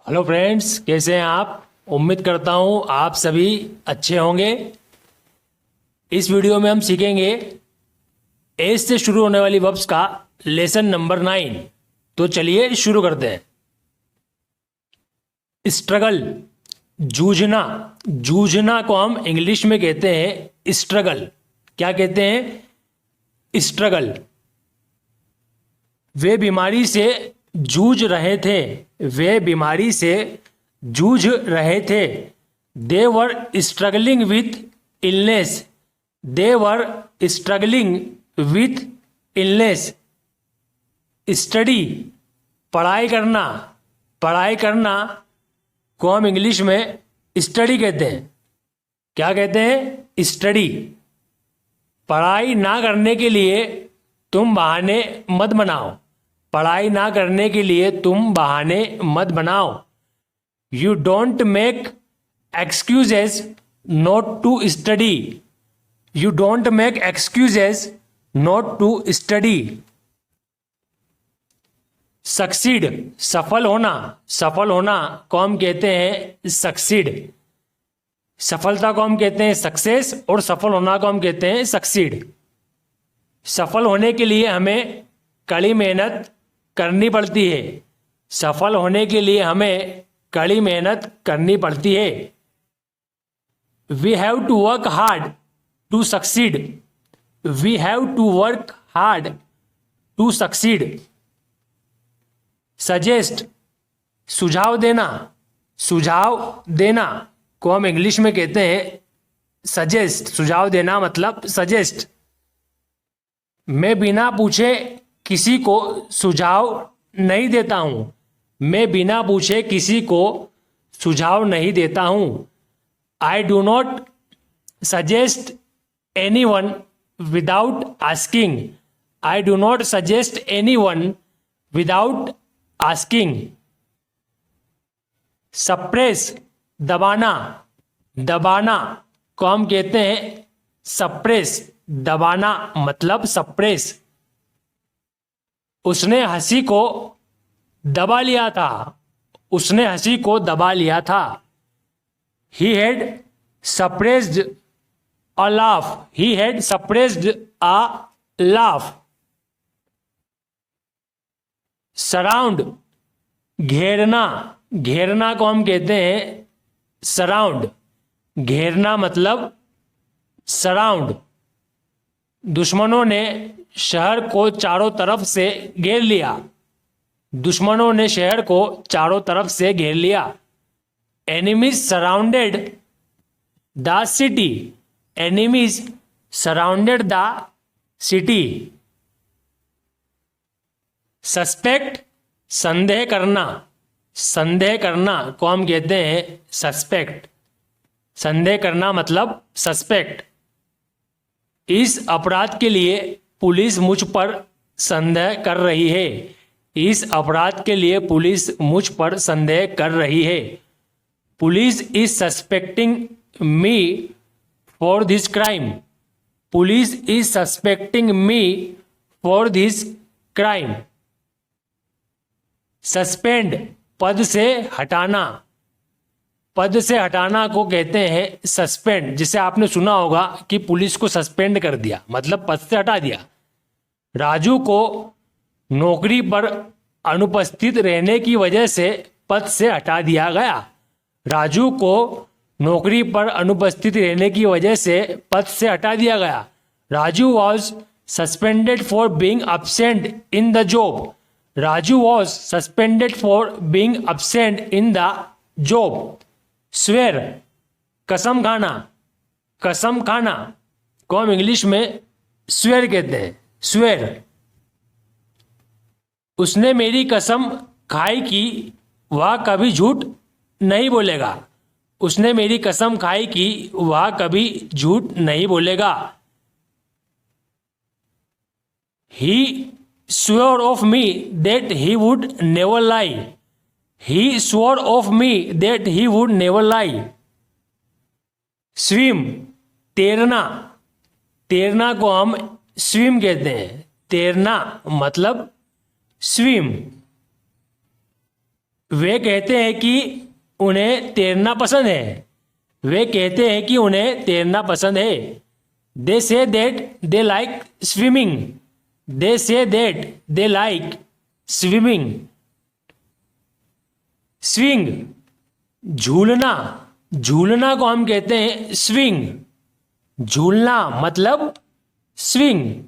Hello friends, कैसे हैं आप। उम्मीद करता हूं आप सभी अच्छे होंगे। इस वीडियो में हम सीखेंगे एस से शुरू होने वाली वर्ब्स का लेसन नंबर 9। तो चलिए शुरू करते हैं। स्ट्रगल, जूझना। जूझना को हम इंग्लिश में कहते हैं स्ट्रगल। क्या कहते हैं? स्ट्रगल। वे बीमारी से जूझ रहे थे। वे बीमारी से जूझ रहे थे। They were struggling with illness. They were struggling with illness. Study, पढ़ाई करना। पढ़ाई करना को हम इंग्लिश में स्टडी कहते हैं। क्या कहते हैं? स्टडी। पढ़ाई ना करने के लिए तुम बहाने मत बनाओ। पढ़ाई ना करने के लिए तुम बहाने मत बनाओ। You don't make excuses not to study. You don't make excuses not to study. Succeed, सफल होना। सफल होना को हम कहते हैं सक्सीड। सफलता को हम कहते हैं सक्सेस और सफल होना को हम कहते हैं सक्सीड। सफल होने के लिए हमें कड़ी मेहनत करनी पड़ती है। सफल होने के लिए हमें कड़ी मेहनत करनी पड़ती है। We have to work hard to succeed. We have to work hard to succeed. Suggest, सुझाव देना। सुझाव देना को हम इंग्लिश में कहते हैं सजेस्ट। सुझाव देना मतलब सजेस्ट। मैं बिना पूछे किसी को सुझाव नहीं देता हूं। मैं बिना पूछे किसी को सुझाव नहीं देता हूं। I do not suggest anyone without asking. I do not suggest anyone without asking. Suppress, दबाना। दबाना को हम कहते हैं सप्रेस। दबाना मतलब सप्रेस। उसने हंसी को दबा लिया था। उसने हंसी को दबा लिया था। He had suppressed a laugh. He had suppressed a laugh. Surround, घेरना। घेरना को हम कहते हैं सराउंड। घेरना मतलब सराउंड। दुश्मनों ने शहर को चारों तरफ से घेर लिया। दुश्मनों ने शहर को चारों तरफ से घेर लिया। Enemies surrounded the city. Enemies surrounded the city. Suspect, संदेह करना। संदेह करना को हम कहते हैं सस्पेक्ट। संदेह करना मतलब सस्पेक्ट। इस अपराध के लिए पुलिस मुझ पर संदेह कर रही है। इस अपराध के लिए पुलिस मुझ पर संदेह कर रही है। Police is suspecting me for this crime. Police is suspecting me for this crime. Suspend, पद से हटाना। पद से हटाना को कहते हैं सस्पेंड। जिसे आपने सुना होगा कि पुलिस को सस्पेंड कर दिया, मतलब पद से हटा दिया। राजू को नौकरी पर अनुपस्थित रहने की वजह से पद से हटा दिया गया। राजू को नौकरी पर अनुपस्थित रहने की वजह से पद से हटा दिया गया। Raju was suspended for being absent in the job. Raju was suspended for being absent in the job. Swear, कसम खाना। कसम खाना को हम इंग्लिश में स्वेर कहते हैं। स्वेर। उसने मेरी कसम खाई कि वह कभी झूठ नहीं बोलेगा। उसने मेरी कसम खाई कि वह कभी झूठ नहीं बोलेगा। ही swore of me that he would never lie. He swore of me that he would never lie. Swim, तैरना। तैरना को हम स्विम कहते हैं। तैरना मतलब स्विम। वे कहते हैं कि उन्हें तैरना पसंद है। वे कहते हैं कि उन्हें तैरना पसंद है। They say that they like swimming. They say that they like swimming. Swing, झूलना। झूलना को हम कहते हैं स्विंग। झूलना मतलब स्विंग।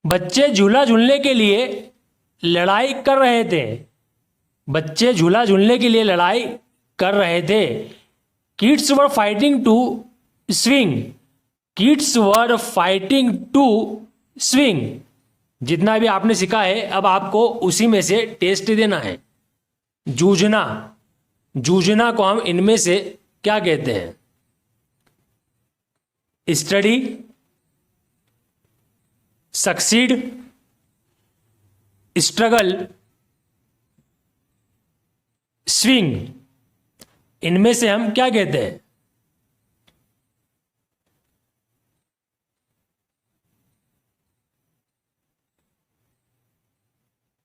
बच्चे झूला झूलने के लिए लड़ाई कर रहे थे। बच्चे झूला झूलने के लिए लड़ाई कर रहे थे। Kids were fighting to swing. Kids were fighting to swing. जितना भी आपने सीखा है अब आपको उसी में से टेस्ट देना है। जूझना। जूझना को हम इनमें से क्या कहते हैं? Study, succeed, struggle, swing. इनमें से हम क्या कहते हैं?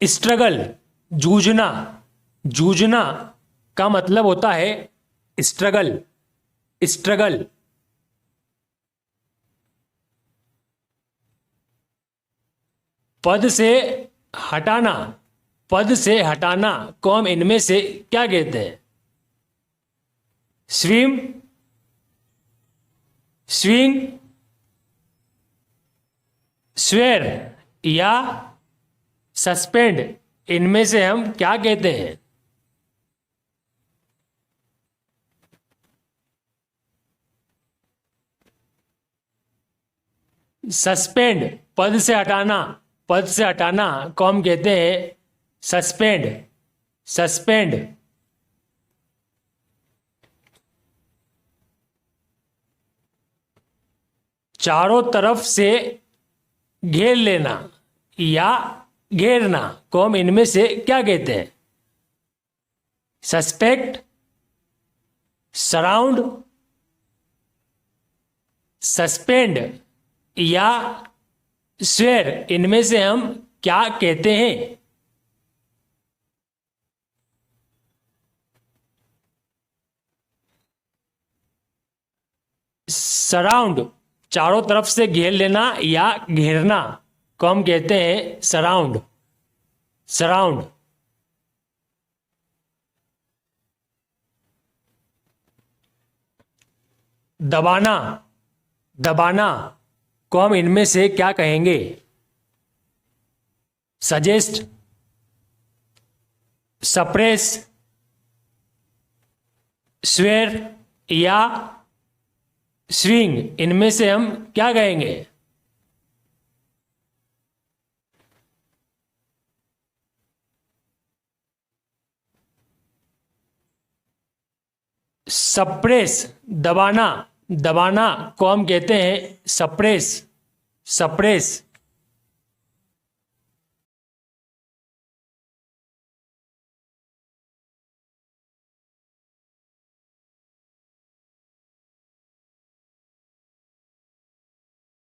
स्ट्रगल, जूझना। जूझना का मतलब होता है स्ट्रगल। स्ट्रगल। पद से हटाना। पद से हटाना को हम इनमें से क्या कहते हैं? स्विम, स्विंग, स्वेर या सस्पेंड। इनमें से हम क्या कहते हैं? सस्पेंड, पद से हटाना। पद से हटाना को हम कहते हैं सस्पेंड। सस्पेंड। चारों तरफ से घेर लेना या घेरना को हम इनमें से क्या कहते हैं? सस्पेक्ट, सराउंड, सस्पेंड या स्वेर। इनमें से हम क्या कहते हैं? सराउंड, चारों तरफ से घेर लेना या घेरना को हम कहते हैं सराउंड। सराउंड। दबाना। दबाना को हम इनमें से क्या कहेंगे? सजेस्ट, सप्रेस, स्वेर या स्विंग। इनमें से हम क्या कहेंगे? सप्रेस, दबाना। दबाना को हम कहते हैं सप्रेस। सप्रेस।